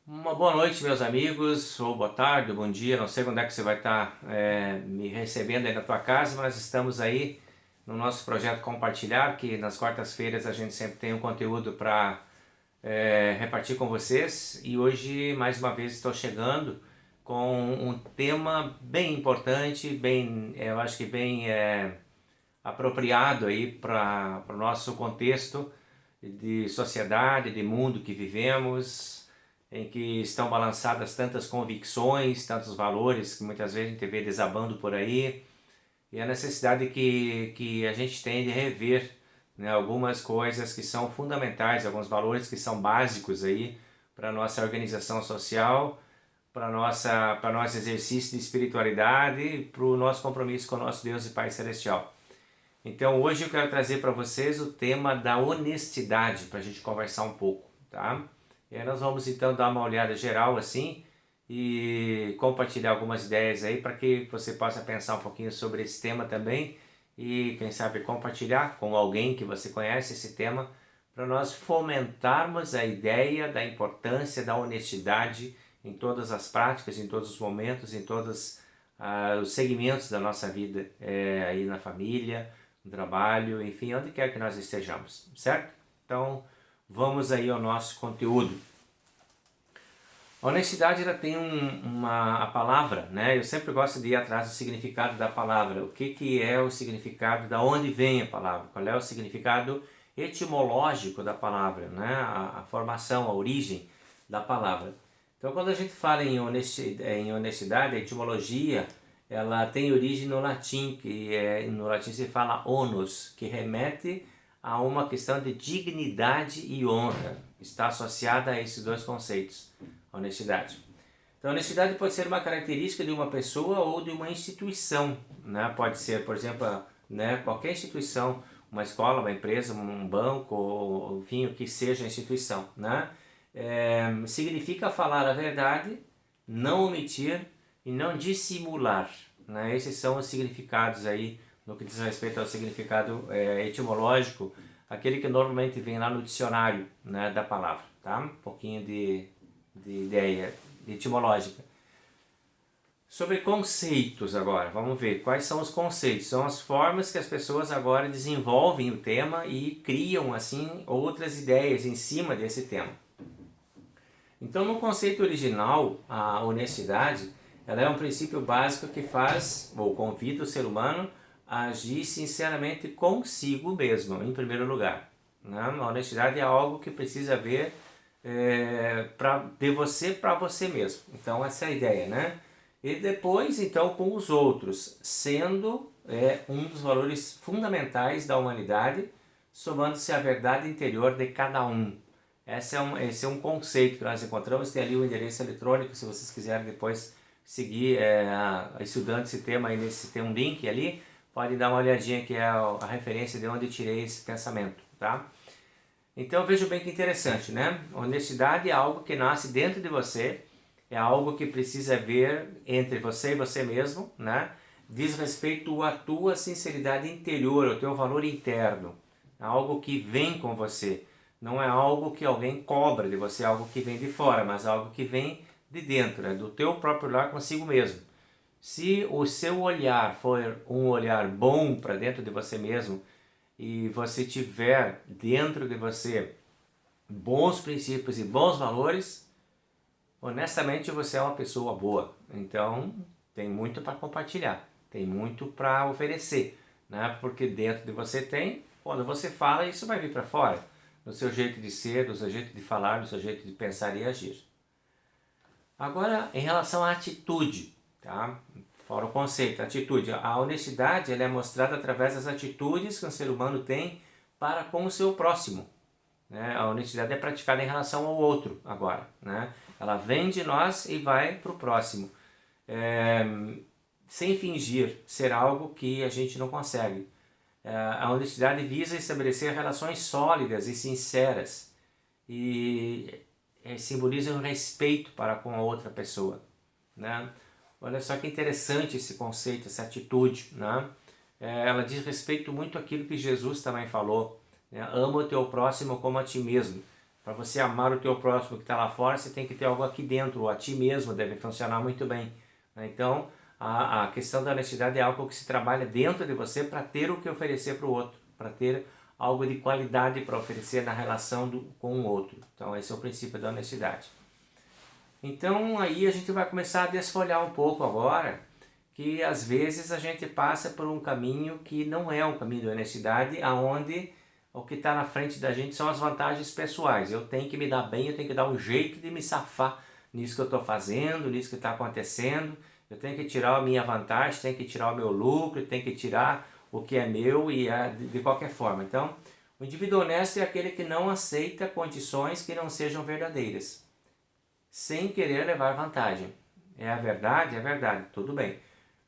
Uma boa noite, meus amigos, ou boa tarde, ou bom dia, não sei quando é que você vai estar me recebendo aí na tua casa, mas estamos aí no nosso projeto Compartilhar, que nas quartas-feiras a gente sempre tem um conteúdo para repartir com vocês, e hoje, mais uma vez, estou chegando com um tema bem importante, eu acho que bem apropriado aí para o nosso contexto de sociedade, de mundo que vivemos, em que estão balançadas tantas convicções, tantos valores que muitas vezes a gente vê desabando por aí, e a necessidade que a gente tem de rever, né, algumas coisas que são fundamentais, alguns valores que são básicos aí para a nossa organização social, para nosso exercício de espiritualidade e para o nosso compromisso com o nosso Deus e Pai Celestial. Então hoje eu quero trazer para vocês o tema da honestidade para a gente conversar um pouco, tá? E aí nós vamos então dar uma olhada geral assim e compartilhar algumas ideias aí para que você possa pensar um pouquinho sobre esse tema também e quem sabe compartilhar com alguém que você conhece esse tema para nós fomentarmos a ideia da importância da honestidade em todas as práticas, em todos os momentos, em todos os segmentos da nossa vida, aí na família, no trabalho, enfim, onde quer que nós estejamos, certo? Então, vamos aí ao nosso conteúdo. A honestidade ela tem a palavra, né? Eu sempre gosto de ir atrás do significado da palavra. O que é o significado, da onde vem a palavra? Qual é o significado etimológico da palavra, né? A formação, a origem da palavra. Então, quando a gente fala em honestidade, a etimologia ela tem origem no latim, no latim se fala onus, que remete a uma questão de dignidade e honra. Está associada a esses dois conceitos, a honestidade. Então, a honestidade pode ser uma característica de uma pessoa ou de uma instituição, né? Pode ser, por exemplo, né, qualquer instituição, uma escola, uma empresa, um banco, ou, enfim, o que seja a instituição, né? Significa falar a verdade, não omitir e não dissimular, né? Esses são os significados aí no que diz respeito ao significado etimológico, aquele que normalmente vem lá no dicionário, né, da palavra, tá? Um pouquinho de ideia etimológica. Sobre conceitos agora, vamos ver quais são os conceitos. São as formas que as pessoas agora desenvolvem o tema e criam assim outras ideias em cima desse tema. Então, no conceito original, a honestidade ela é um princípio básico que faz ou convida o ser humano a agir sinceramente consigo mesmo, em primeiro lugar, né? A honestidade é algo que precisa ver de você para você mesmo. Então, essa é a ideia, né? E depois, então, com os outros, sendo um dos valores fundamentais da humanidade, somando-se à verdade interior de cada um. Esse é um conceito que nós encontramos. Tem ali o endereço eletrônico, se vocês quiserem depois seguir estudando esse tema, aí tem um link ali, pode dar uma olhadinha que é a referência de onde eu tirei esse pensamento, tá? Então veja bem que interessante, né? Honestidade é algo que nasce dentro de você, é algo que precisa ver entre você e você mesmo, né? Diz respeito à tua sinceridade interior, ao teu valor interno, é algo que vem com você. Não é algo que alguém cobra de você, é algo que vem de fora, mas algo que vem de dentro, do teu próprio olhar consigo mesmo. Se o seu olhar for um olhar bom para dentro de você mesmo e você tiver dentro de você bons princípios e bons valores, honestamente você é uma pessoa boa. Então tem muito para compartilhar, tem muito para oferecer, né? Porque dentro de você tem, quando você fala, isso vai vir para fora, no seu jeito de ser, no seu jeito de falar, no seu jeito de pensar e agir. Agora, em relação à atitude, tá? Fora o conceito, atitude. A honestidade ela é mostrada através das atitudes que o ser humano tem para com o seu próximo, né? A honestidade é praticada em relação ao outro agora, né? Ela vem de nós e vai para o próximo, sem fingir ser algo que a gente não consegue. A honestidade visa estabelecer relações sólidas e sinceras e simboliza um respeito para com a outra pessoa, né? Olha só que interessante esse conceito, essa atitude, né? Ela diz respeito muito àquilo que Jesus também falou, né? Ama o teu próximo como a ti mesmo. Para você amar o teu próximo que está lá fora, você tem que ter algo aqui dentro, a ti mesmo deve funcionar muito bem. Né? Então, a questão da honestidade é algo que se trabalha dentro de você para ter o que oferecer para o outro, para ter algo de qualidade para oferecer na relação com o outro. Então, esse é o princípio da honestidade. Então, aí a gente vai começar a desfolhar um pouco agora, que às vezes a gente passa por um caminho que não é um caminho de honestidade, aonde o que está na frente da gente são as vantagens pessoais. Eu tenho que me dar bem, eu tenho que dar um jeito de me safar nisso que eu estou fazendo, nisso que está acontecendo. Eu tenho que tirar a minha vantagem, tenho que tirar o meu lucro, tenho que tirar o que é meu e de qualquer forma. Então, o indivíduo honesto é aquele que não aceita condições que não sejam verdadeiras, sem querer levar vantagem. É a verdade, tudo bem.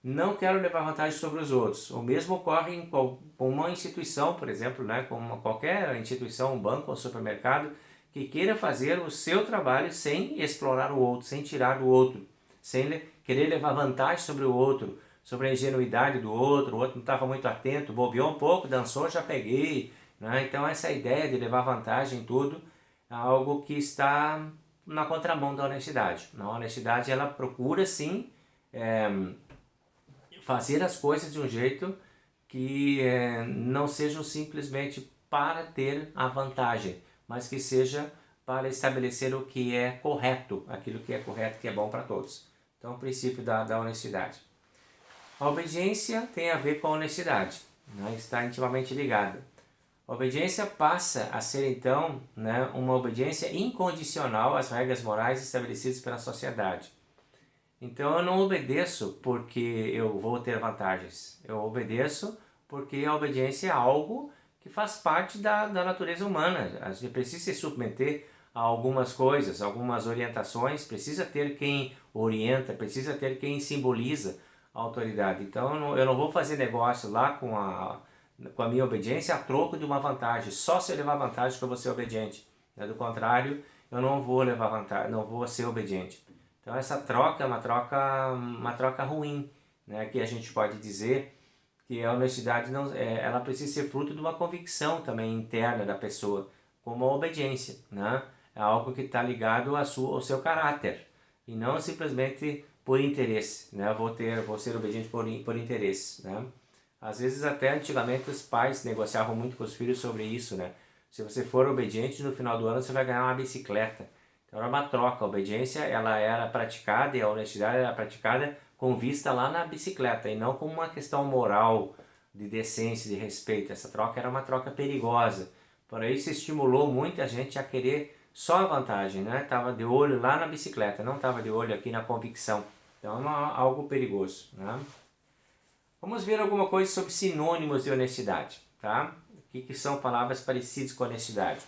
Não quero levar vantagem sobre os outros. O mesmo ocorre com uma instituição, por exemplo, né, com qualquer instituição, um banco ou supermercado, que queira fazer o seu trabalho sem explorar o outro, sem tirar do outro, sem querer levar vantagem sobre o outro, sobre a ingenuidade do outro, o outro não estava muito atento, bobeou um pouco, dançou, já peguei. Né? Então essa ideia de levar vantagem em tudo é algo que está na contramão da honestidade. A honestidade, ela procura sim fazer as coisas de um jeito que não sejam simplesmente para ter a vantagem, mas que seja para estabelecer o que é correto, aquilo que é correto, que é bom para todos. Então, o princípio da honestidade. A obediência tem a ver com a honestidade, né? Está intimamente ligada. A obediência passa a ser, então, né, uma obediência incondicional às regras morais estabelecidas pela sociedade. Então eu não obedeço porque eu vou ter vantagens. Eu obedeço porque a obediência é algo que faz parte da natureza humana. A gente precisa se submeter a algumas coisas, algumas orientações, precisa ter quem orienta, precisa ter quem simboliza a autoridade. Então eu não vou fazer negócio lá com a minha obediência a troco de uma vantagem. Só se eu levar vantagem que eu vou ser obediente. Do contrário, eu não vou levar vantagem, não vou ser obediente. Então essa troca é uma troca ruim, né? Que a gente pode dizer que a honestidade não, ela precisa ser fruto de uma convicção também interna da pessoa, como a obediência, né? É algo que está ligado ao seu caráter e não simplesmente por interesse, né? Vou ser obediente por interesse, né? Às vezes até antigamente os pais negociavam muito com os filhos sobre isso, né? Se você for obediente, no final do ano você vai ganhar uma bicicleta. Então era uma troca, a obediência ela era praticada e a honestidade era praticada com vista lá na bicicleta e não como uma questão moral, de decência, de respeito. Essa troca era uma troca perigosa. Por aí se estimulou muita gente a querer só a vantagem, né? Estava de olho lá na bicicleta, não estava de olho aqui na convicção. Então é algo perigoso, né? Vamos ver alguma coisa sobre sinônimos de honestidade, tá? O que são palavras parecidas com honestidade?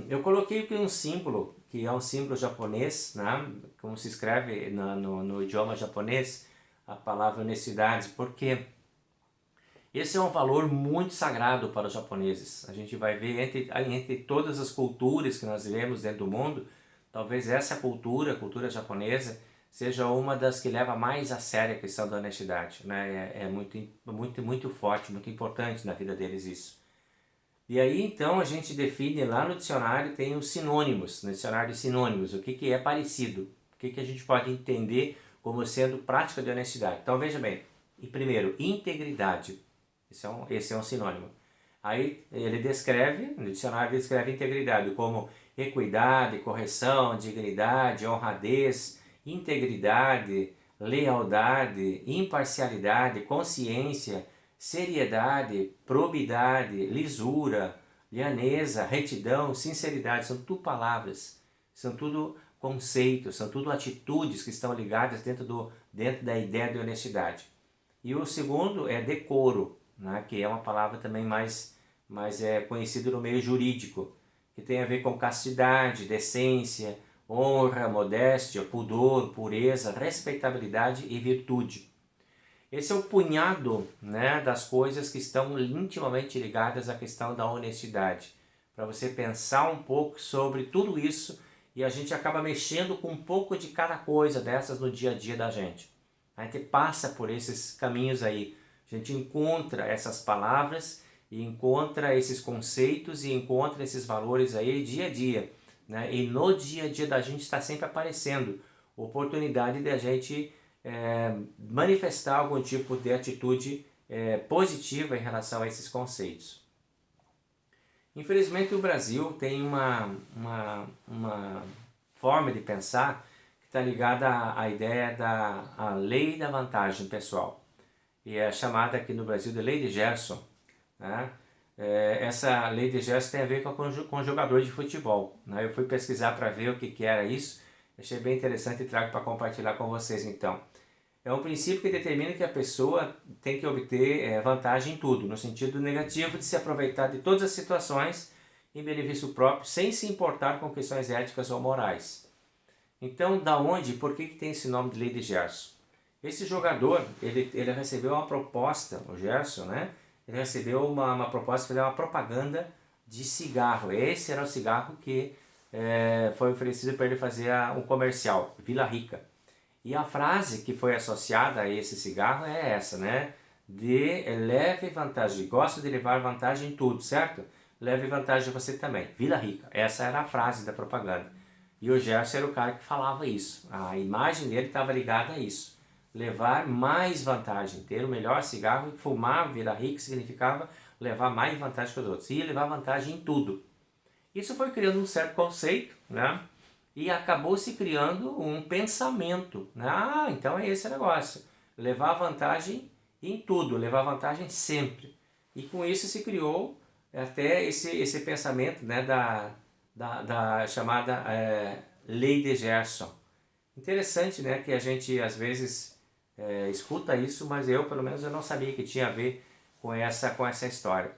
Eu coloquei aqui um símbolo, que é um símbolo japonês, né? Como se escreve no idioma japonês, a palavra honestidade, porque esse é um valor muito sagrado para os japoneses. A gente vai ver entre todas as culturas que nós vivemos dentro do mundo, talvez essa cultura, a cultura japonesa, seja uma das que leva mais a sério a questão da honestidade. Né? É muito forte, muito importante na vida deles isso. E aí então a gente define lá no dicionário, tem os sinônimos, no dicionário de sinônimos, o que é parecido, o que a gente pode entender como sendo prática de honestidade. Então veja bem, primeiro, integridade, esse é um sinônimo. Aí ele descreve, no dicionário ele descreve integridade como equidade, correção, dignidade, honradez, integridade, lealdade, imparcialidade, consciência, seriedade, probidade, lisura, lhaneza, retidão, sinceridade, são tudo palavras, são tudo conceitos, são tudo atitudes que estão ligadas dentro da ideia de honestidade. E o segundo é decoro, né, que é uma palavra também mais conhecida no meio jurídico, que tem a ver com castidade, decência, honra, modéstia, pudor, pureza, respeitabilidade e virtude. Esse é o punhado, né, das coisas que estão intimamente ligadas à questão da honestidade. Para você pensar um pouco sobre tudo isso e a gente acaba mexendo com um pouco de cada coisa dessas no dia a dia da gente. A gente passa por esses caminhos aí. A gente encontra essas palavras e encontra esses conceitos e encontra esses valores aí dia a dia, né? E no dia a dia da gente está sempre aparecendo oportunidade de a gente manifestar algum tipo de atitude positiva em relação a esses conceitos. Infelizmente o Brasil tem uma forma de pensar que está ligada à ideia da lei da vantagem pessoal. E é chamada aqui no Brasil de lei de Gerson, né? Essa lei de Gerson tem a ver com jogador de futebol, né? Eu fui pesquisar para ver o que era isso, achei bem interessante e trago para compartilhar com vocês então. É um princípio que determina que a pessoa tem que obter vantagem em tudo, no sentido negativo de se aproveitar de todas as situações em benefício próprio, sem se importar com questões éticas ou morais. Então, da onde e por que tem esse nome de lei de Gerson? Esse jogador, ele recebeu uma proposta, o Gerson, né? Ele recebeu uma proposta de fazer uma propaganda de cigarro. Esse era o cigarro que foi oferecido para ele fazer um comercial, Vila Rica. E a frase que foi associada a esse cigarro é essa, né? De leve vantagem, gosto de levar vantagem em tudo, certo? Leve vantagem você também, Vila Rica. Essa era a frase da propaganda. E o Gerson era o cara que falava isso. A imagem dele estava ligada a isso. Levar mais vantagem, ter o melhor cigarro e fumar Vila Rica significava levar mais vantagem que os outros. E levar vantagem em tudo. Isso foi criando um certo conceito, né? E acabou se criando um pensamento, né? Ah, então é esse negócio. Levar vantagem em tudo, levar vantagem sempre. E com isso se criou até esse pensamento, né, da chamada Lei de Gerson. Interessante, né, que a gente às vezes escuta isso, mas eu pelo menos eu não sabia que tinha a ver com essa história.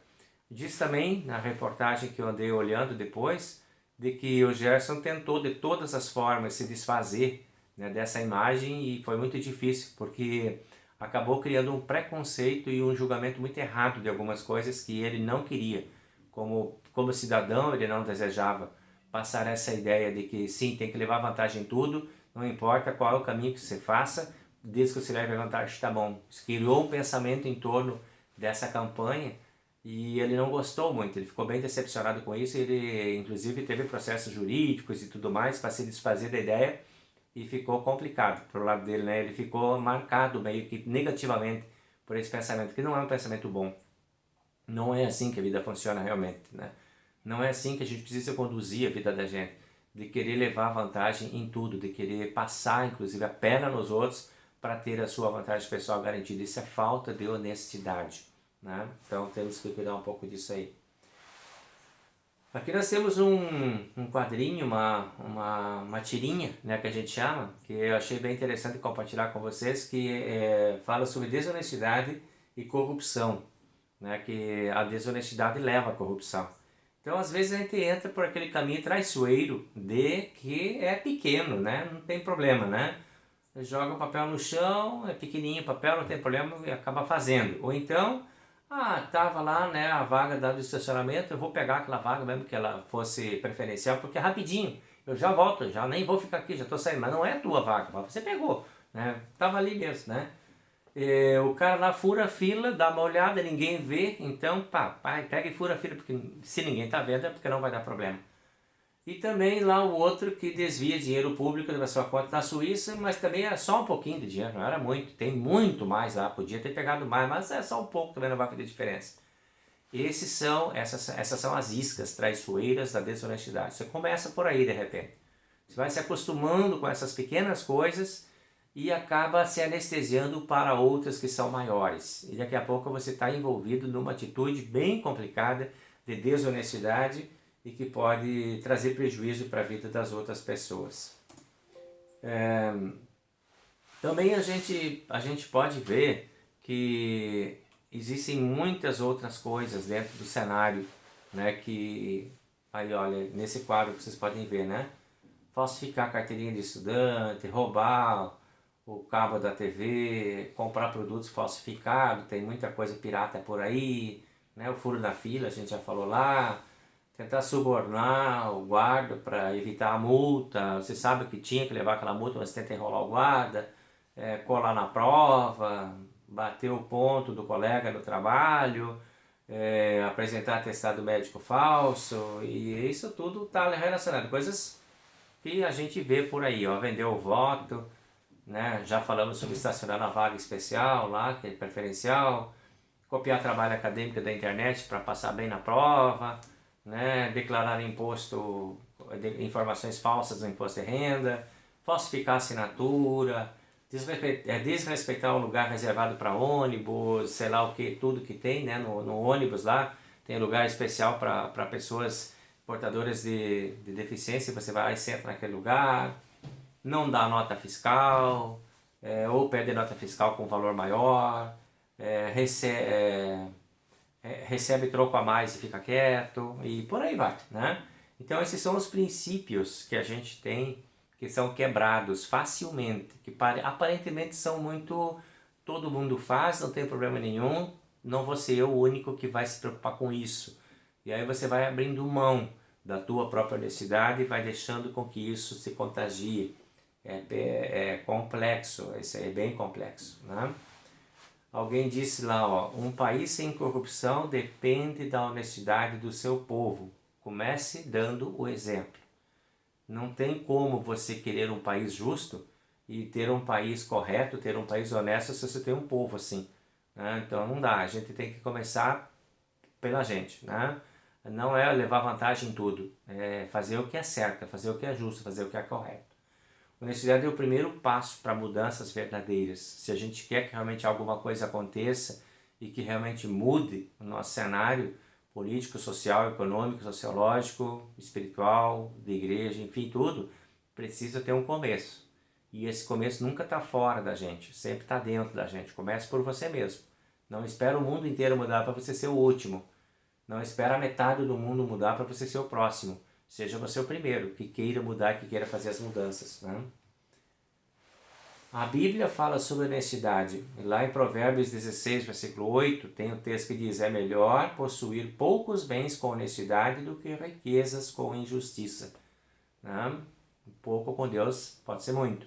Diz também na reportagem que eu andei olhando depois, de que o Gerson tentou de todas as formas se desfazer, né, dessa imagem e foi muito difícil, porque acabou criando um preconceito e um julgamento muito errado de algumas coisas que ele não queria. Como cidadão, ele não desejava passar essa ideia de que sim, tem que levar vantagem em tudo, não importa qual é o caminho que você faça, desde que você leve vantagem, está bom. Criou um pensamento em torno dessa campanha e ele não gostou muito, ele ficou bem decepcionado com isso, ele inclusive teve processos jurídicos e tudo mais para se desfazer da ideia e ficou complicado pro lado dele, né? Ele ficou marcado meio que negativamente por esse pensamento, que não é um pensamento bom. Não é assim que a vida funciona realmente, né? Não é assim que a gente precisa conduzir a vida da gente, de querer levar vantagem em tudo, de querer passar inclusive a perna nos outros para ter a sua vantagem pessoal garantida. Isso é falta de honestidade, né? Então temos que cuidar um pouco disso aí. Aqui nós temos um quadrinho, uma tirinha, né, que a gente chama, que eu achei bem interessante compartilhar com vocês, que fala sobre desonestidade e corrupção, né, que a desonestidade leva à corrupção. Então às vezes a gente entra por aquele caminho traiçoeiro de que é pequeno, né, não tem problema, né? Joga o papel no chão, é pequenininho o papel, não tem problema e acaba fazendo. Ou então, tava lá, né, a vaga do estacionamento, eu vou pegar aquela vaga mesmo que ela fosse preferencial, porque é rapidinho, eu já volto, já nem vou ficar aqui, já estou saindo, mas não é a tua vaga, você pegou, né, tava ali mesmo, né. O cara lá fura a fila, dá uma olhada, ninguém vê, então pega e fura a fila, porque se ninguém tá vendo é porque não vai dar problema. E também lá o outro que desvia dinheiro público da sua conta na Suíça, mas também é só um pouquinho de dinheiro, não era muito, tem muito mais lá, podia ter pegado mais, mas é só um pouco, também não vai fazer diferença. Essas são as iscas traiçoeiras da desonestidade. Você começa por aí de repente. Você vai se acostumando com essas pequenas coisas e acaba se anestesiando para outras que são maiores. E daqui a pouco você está envolvido numa atitude bem complicada de desonestidade e que pode trazer prejuízo para a vida das outras pessoas. Também a gente pode ver que existem muitas outras coisas dentro do cenário, né, que, aí olha, nesse quadro que vocês podem ver, né, falsificar carteirinha de estudante, roubar o cabo da TV, comprar produtos falsificados, tem muita coisa pirata por aí, né, o furo na fila, a gente já falou lá, tentar subornar o guarda para evitar a multa, você sabe que tinha que levar aquela multa, mas tenta enrolar o guarda, colar na prova, bater o ponto do colega no trabalho, apresentar atestado médico falso, e isso tudo está relacionado. Coisas que a gente vê por aí, ó, vender o voto, né? Já falamos sobre estacionar na vaga especial lá, que é preferencial, copiar trabalho acadêmico da internet para passar bem na prova, né? Declarar imposto, informações falsas no imposto de renda, falsificar assinatura, desrespeitar o lugar reservado para ônibus, sei lá o que, tudo que tem, né? No ônibus lá tem lugar especial para pessoas portadoras de deficiência, você vai lá e senta naquele lugar, não dá nota fiscal, ou pede nota fiscal com valor maior, recebe troco a mais e fica quieto, e por aí vai, né? Então esses são os princípios que a gente tem, que são quebrados facilmente, que aparentemente são muito... todo mundo faz, não tem problema nenhum, não vou ser eu o único que vai se preocupar com isso. E aí você vai abrindo mão da tua própria honestidade e vai deixando com que isso se contagie. É complexo, isso é bem complexo, né? Alguém disse lá, ó, um país sem corrupção depende da honestidade do seu povo. Comece dando o exemplo. Não tem como você querer um país justo e ter um país correto, ter um país honesto se você tem um povo assim, né? Então não dá, a gente tem que começar pela gente, né? Não é levar vantagem em tudo, é fazer o que é certo, é fazer o que é justo, fazer o que é correto. Honestidade é o primeiro passo para mudanças verdadeiras. Se a gente quer que realmente alguma coisa aconteça e que realmente mude o nosso cenário político, social, econômico, sociológico, espiritual, de igreja, enfim, tudo, precisa ter um começo. E esse começo nunca está fora da gente, sempre está dentro da gente. Comece por você mesmo. Não espera o mundo inteiro mudar para você ser o último. Não espera a metade do mundo mudar para você ser o próximo. Seja você o primeiro que queira mudar, que queira fazer as mudanças, né? A Bíblia fala sobre honestidade. Lá em Provérbios 16, versículo 8, tem um texto que diz: é melhor possuir poucos bens com honestidade do que riquezas com injustiça. Né? Pouco com Deus pode ser muito.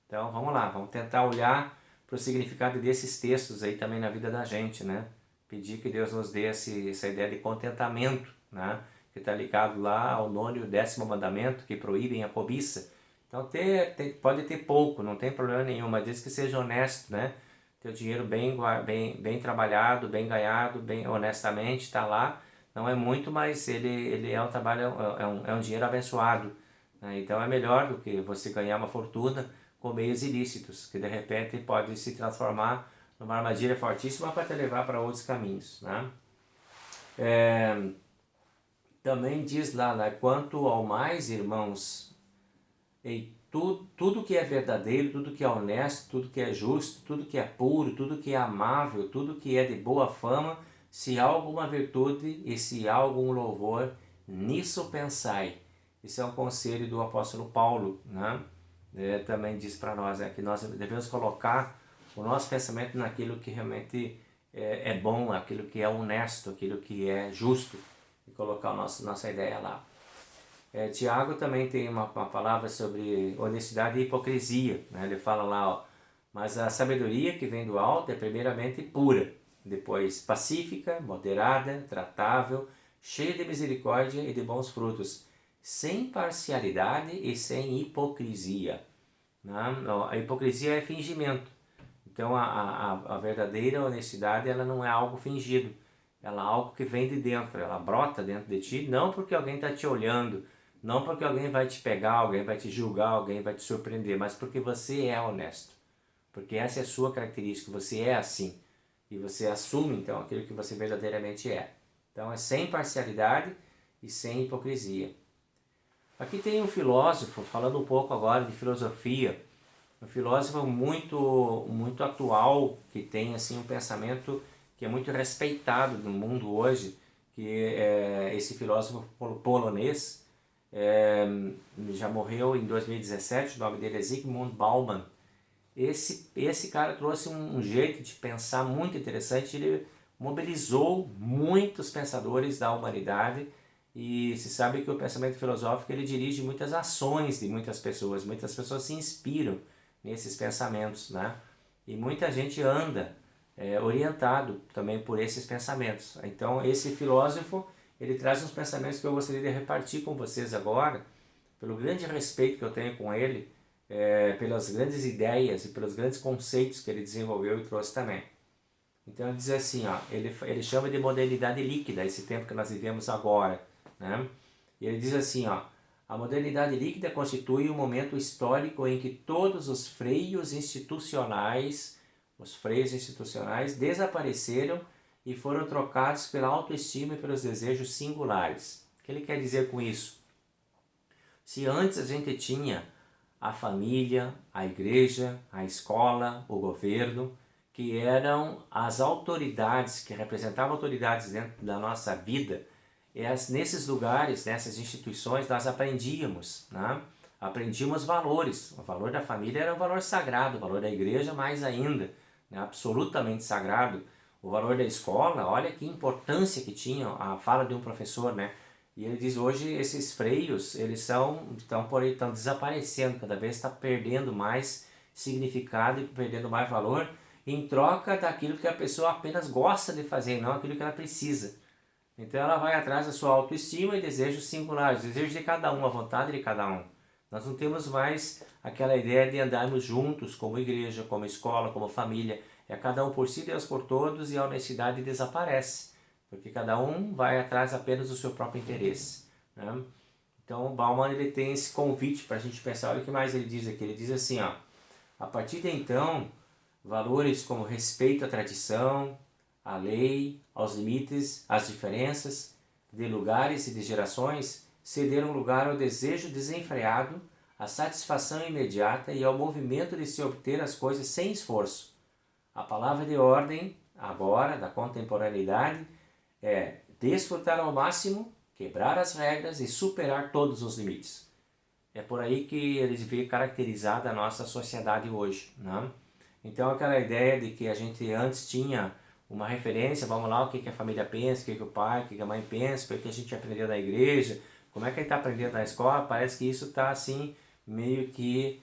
Então vamos lá, vamos tentar olhar para o significado desses textos aí também na vida da gente, né? Pedir que Deus nos dê essa ideia de contentamento, né? Que está ligado lá ao 9º e 10º mandamento, que proíbem a cobiça. Então pode ter pouco, não tem problema nenhum, mas desde que seja honesto, né? Ter o dinheiro bem trabalhado, bem ganhado, bem honestamente, está lá. Não é muito, mas ele é um trabalho, é um dinheiro abençoado, né? Então é melhor do que você ganhar uma fortuna com meios ilícitos, que de repente pode se transformar numa armadilha fortíssima para te levar para outros caminhos, né? Também diz lá, né, quanto ao mais, irmãos, tudo que é verdadeiro, tudo que é honesto, tudo que é justo, tudo que é puro, tudo que é amável, tudo que é de boa fama, se há alguma virtude e se há algum louvor, nisso pensai. Esse é um conselho do apóstolo Paulo, né? Também diz para nós, que nós devemos colocar o nosso pensamento naquilo que realmente é bom, aquilo que é honesto, aquilo que é justo, e colocar a nossa ideia lá. Tiago também tem uma palavra sobre honestidade e hipocrisia, né? Ele fala lá, ó, mas a sabedoria que vem do alto é primeiramente pura, depois pacífica, moderada, tratável, cheia de misericórdia e de bons frutos, sem parcialidade e sem hipocrisia, né? A hipocrisia é fingimento. Então a verdadeira honestidade, ela não é algo fingido, ela é algo que vem de dentro, ela brota dentro de ti, não porque alguém está te olhando, não porque alguém vai te pegar, alguém vai te julgar, alguém vai te surpreender, mas porque você é honesto, porque essa é a sua característica, você é assim, e você assume então aquilo que você verdadeiramente é. Então é sem parcialidade e sem hipocrisia. Aqui tem um filósofo, falando um pouco agora de filosofia, um filósofo muito atual, que tem assim um pensamento que é muito respeitado no mundo hoje, que é esse filósofo polonês, já morreu em 2017, o nome dele é Zygmunt Bauman. Esse cara trouxe um jeito de pensar muito interessante, ele mobilizou muitos pensadores da humanidade, e se sabe que o pensamento filosófico ele dirige muitas ações de muitas pessoas se inspiram nesses pensamentos, né? E muita gente anda orientado também por esses pensamentos. Então esse filósofo, ele traz uns pensamentos que eu gostaria de repartir com vocês agora, pelo grande respeito que eu tenho com ele, pelas grandes ideias e pelos grandes conceitos que ele desenvolveu e trouxe também. Então ele diz assim, ó, ele chama de modernidade líquida esse tempo que nós vivemos agora, né? E ele diz assim, ó, a modernidade líquida constitui um momento histórico em que todos os freios institucionais desapareceram e foram trocados pela autoestima e pelos desejos singulares. O que ele quer dizer com isso? Se antes a gente tinha a família, a igreja, a escola, o governo, que eram as autoridades, que representavam autoridades dentro da nossa vida, nesses lugares, nessas instituições, nós aprendíamos, né? Aprendíamos valores. O valor da família era um valor sagrado, o valor da igreja mais ainda, né? Absolutamente sagrado. O valor da escola, olha que importância que tinha a fala de um professor, né? E ele diz hoje esses freios, eles estão desaparecendo, cada vez está perdendo mais significado e perdendo mais valor em troca daquilo que a pessoa apenas gosta de fazer, não aquilo que ela precisa. Então ela vai atrás da sua autoestima e desejos singulares, desejos de cada um, a vontade de cada um. Nós não temos mais aquela ideia de andarmos juntos como igreja, como escola, como família. É cada um por si, Deus por todos, e a honestidade desaparece, porque cada um vai atrás apenas do seu próprio interesse, né? Então o Bauman, ele tem esse convite para a gente pensar. Olha o que mais ele diz aqui. Ele diz assim, ó, a partir de então, valores como respeito à tradição, à lei, aos limites, às diferenças de lugares e de gerações cederam lugar ao desejo desenfreado, à satisfação imediata e ao movimento de se obter as coisas sem esforço. A palavra de ordem, agora, da contemporaneidade, é desfrutar ao máximo, quebrar as regras e superar todos os limites. É por aí que eles vê caracterizada a nossa sociedade hoje, né? Então aquela ideia de que a gente antes tinha uma referência, vamos lá, o que a família pensa, o que o pai, o que a mãe pensa, o que a gente aprendeu na igreja, como é que a gente está aprendendo na escola, parece que isso está assim, meio que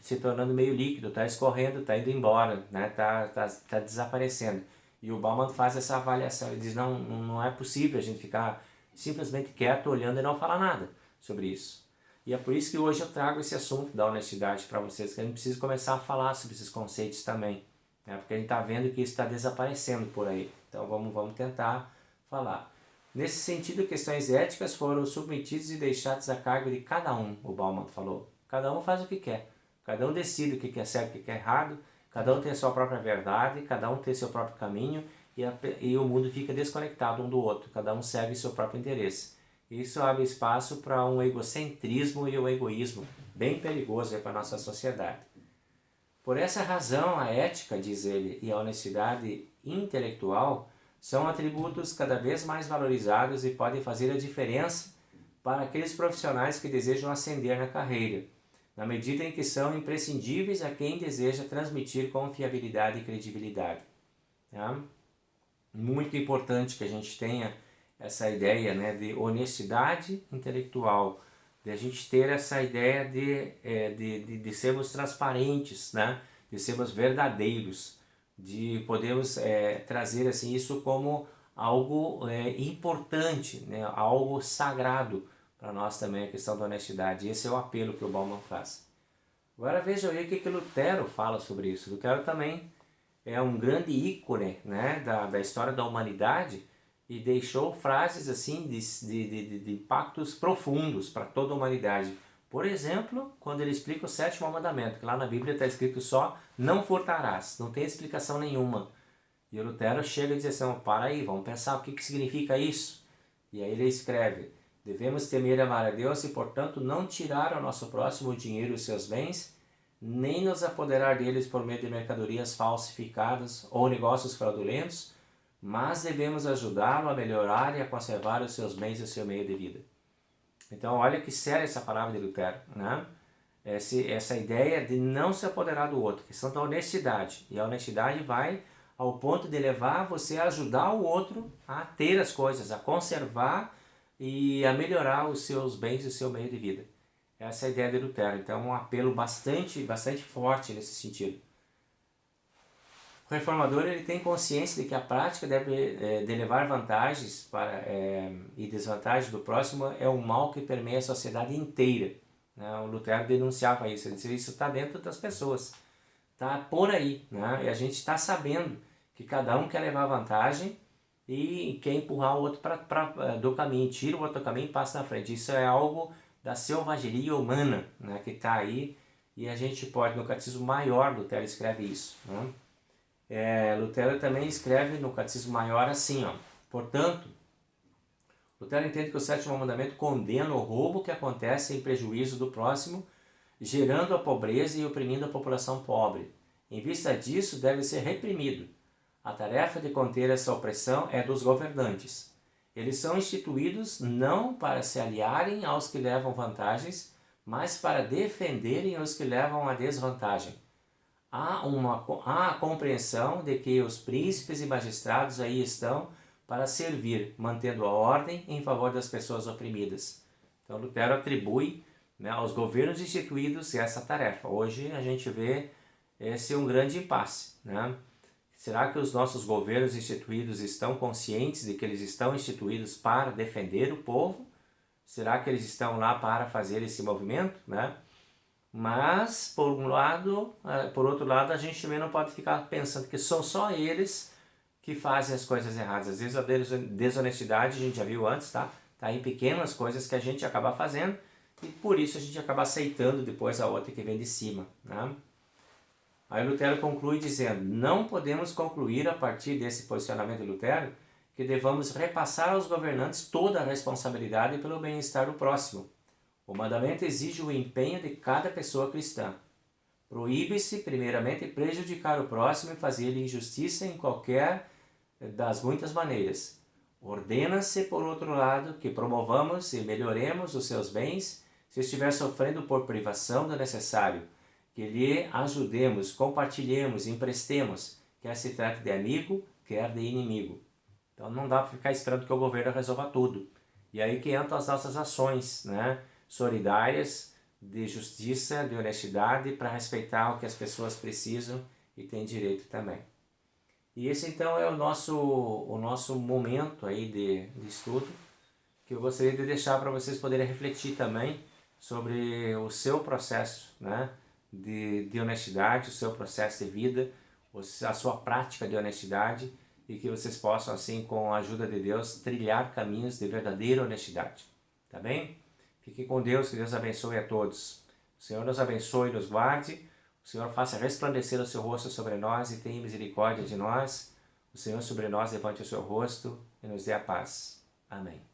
se tornando meio líquido, está escorrendo, está indo embora, né? tá desaparecendo. E o Bauman faz essa avaliação, ele diz, não é possível a gente ficar simplesmente quieto, olhando e não falar nada sobre isso. E é por isso que hoje eu trago esse assunto da honestidade para vocês, que a gente precisa começar a falar sobre esses conceitos também, né? Porque a gente está vendo que isso está desaparecendo por aí. Então vamos tentar falar. Nesse sentido, questões éticas foram submetidas e deixadas a cargo de cada um, o Bauman falou. Cada um faz o que quer, cada um decide o que é certo e o que é errado, cada um tem a sua própria verdade, cada um tem seu próprio caminho e o mundo fica desconectado um do outro, cada um segue seu próprio interesse. Isso abre espaço para um egocentrismo e um egoísmo bem perigoso para a nossa sociedade. Por essa razão, a ética, diz ele, e a honestidade intelectual são atributos cada vez mais valorizados e podem fazer a diferença para aqueles profissionais que desejam ascender na carreira, na medida em que são imprescindíveis a quem deseja transmitir confiabilidade e credibilidade. Tá? Muito importante que a gente tenha essa ideia, né, de honestidade intelectual, de a gente ter essa ideia de sermos transparentes, né, de sermos verdadeiros, de podermos trazer assim, isso como algo importante, né, algo sagrado para nós também, a questão da honestidade. Esse é o apelo que o Bauman faz. Agora veja aí o que Lutero fala sobre isso. Lutero também é um grande ícone, né, da história da humanidade, e deixou frases assim de impactos profundos para toda a humanidade. Por exemplo, quando ele explica o 7º mandamento, que lá na Bíblia está escrito só, não furtarás, não tem explicação nenhuma. E o Lutero chega e diz assim, para aí, vamos pensar o que significa isso. E aí ele escreve, devemos temer e amar a Deus e, portanto, não tirar ao nosso próximo o dinheiro e os seus bens, nem nos apoderar deles por meio de mercadorias falsificadas ou negócios fraudulentos, mas devemos ajudá-lo a melhorar e a conservar os seus bens e o seu meio de vida. Então, olha que séria essa palavra de Lutero, né? Essa ideia de não se apoderar do outro, questão da honestidade. E a honestidade vai ao ponto de levar você a ajudar o outro a ter as coisas, a conservar e a melhorar os seus bens e o seu meio de vida. Essa é a ideia de Lutero. Então, um apelo bastante forte nesse sentido. O reformador ele tem consciência de que a prática de levar vantagens e desvantagens do próximo é um mal que permeia a sociedade inteira. Né? O Lutero denunciava isso, ele dizia, isso está dentro das pessoas, está por aí, né? E a gente está sabendo que cada um quer levar vantagem e quer empurrar o outro do caminho, tira o outro do caminho e passa na frente. Isso é algo da selvageria humana, né? Que está aí, e a gente pode, no Catecismo Maior, Lutero escreve isso, né? Lutero também escreve no Catecismo Maior assim, ó, portanto, Lutero entende que o sétimo mandamento condena o roubo que acontece em prejuízo do próximo, gerando a pobreza e oprimindo a população pobre. Em vista disso, deve ser reprimido. A tarefa de conter essa opressão é dos governantes. Eles são instituídos não para se aliarem aos que levam vantagens, mas para defenderem os que levam a desvantagem. Há a compreensão de que os príncipes e magistrados aí estão para servir, mantendo a ordem em favor das pessoas oprimidas. Então Lutero atribui, né, aos governos instituídos essa tarefa. Hoje a gente vê esse um grande impasse, né? Será que os nossos governos instituídos estão conscientes de que eles estão instituídos para defender o povo? Será que eles estão lá para fazer esse movimento, né? Mas, por outro lado, a gente também não pode ficar pensando que são só eles que fazem as coisas erradas. Às vezes a desonestidade, a gente já viu antes, tá em pequenas coisas que a gente acaba fazendo e por isso a gente acaba aceitando depois a outra que vem de cima, né? Aí Lutero conclui dizendo, não podemos concluir a partir desse posicionamento de Lutero que devamos repassar aos governantes toda a responsabilidade pelo bem-estar do próximo. O mandamento exige o empenho de cada pessoa cristã. Proíbe-se, primeiramente, prejudicar o próximo e fazer-lhe injustiça em qualquer das muitas maneiras. Ordena-se, por outro lado, que promovamos e melhoremos os seus bens se estiver sofrendo por privação do necessário, que lhe ajudemos, compartilhemos, emprestemos, quer se trate de amigo, quer de inimigo. Então não dá para ficar esperando que o governo resolva tudo. E aí que entram as nossas ações, né? Solidárias, de justiça, de honestidade, para respeitar o que as pessoas precisam e têm direito também. E esse então é o nosso momento aí de estudo, que eu gostaria de deixar para vocês poderem refletir também sobre o seu processo, né, de honestidade, o seu processo de vida, a sua prática de honestidade, e que vocês possam, assim, com a ajuda de Deus, trilhar caminhos de verdadeira honestidade. Tá bem? Fiquem com Deus, que Deus abençoe a todos. O Senhor nos abençoe e nos guarde. O Senhor faça resplandecer o seu rosto sobre nós e tenha misericórdia de nós. O Senhor sobre nós levante o seu rosto e nos dê a paz. Amém.